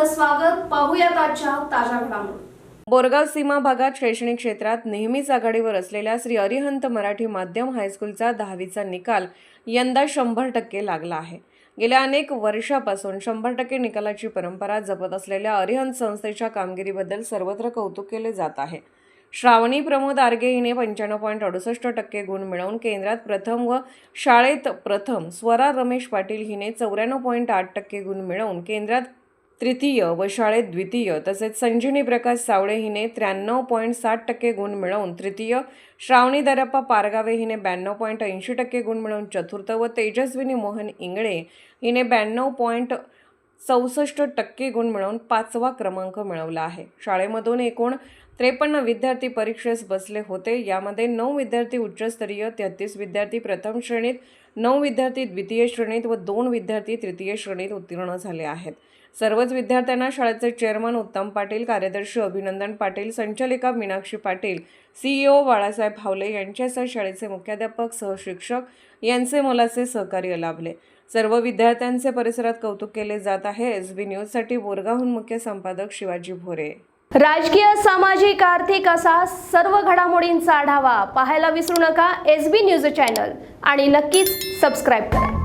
आपलं स्वागत. पाहूयात आजच्या ताज्या घडामोडी. बोरगाव सीमा भागात शैक्षणिक क्षेत्रात नेहमीच आघाडीवर असलेल्या श्री अरिहंत मराठी माध्यम हायस्कूलचा 10वीचा निकाल यंदा 100% लागला आहे. गेल्या अनेक वर्षापासून 100% निकालाची परंपरा जपत असलेल्या अरिहंत संस्थेच्या कामगिरीबद्दल सर्वत्र कौतुक केले जात आहे. श्रावणी प्रमोद आर्गे हिने 95.68% गुण मिळवून केंद्रात प्रथम व शाळेत प्रथम, स्वरा रमेश पाटील हिने 94.8% गुण मिळवून केंद्रात तृतीय व शाळेत द्वितीय, तसेच संजीवनी प्रकाश सावळे हिने 93.60% गुण मिळवून तृतीय, श्रावणी दरप्पा पारगावे हिने 92.80% गुण मिळवून चतुर्थ व तेजस्विनी मोहन इंगळे हिने 92.64% गुण मिळवून 5वा क्रमांक मिळवला आहे. शाळेमधून एकूण 53 विद्यार्थी परीक्षेस बसले होते. यामध्ये 9 विद्यार्थी उच्चस्तरीय, 33 विद्यार्थी प्रथम श्रेणीत, 9 विद्यार्थी द्वितीय श्रेणीत व 2 विद्यार्थी तृतीय श्रेणीत उत्तीर्ण झाले आहेत. सर्वच विद्यार्थ्यांना शाळेचे चेअरमन उत्तम पाटील, कार्यदर्शी अभिनंदन पाटील, संचालिका मीनाक्षी पाटील, CEO बाळासाहेब हावले यांच्यासह शाळेचे मुख्याध्यापक, सहशिक्षक यांचे मोलाचे सहकार्य लाभले. सर्व विद्यार्थ्यांचे परिसरात कौतुक केले जात आहे. SB न्यूजसाठी बोरगावहून मुख्य संपादक शिवाजी भोरे. राजकीय, सामाजिक, आर्थिक असा सर्व घडामोडींचा आढावा पाहायला विसरू नका SB न्यूज चॅनल आणि नक्कीच सबस्क्राईब करा.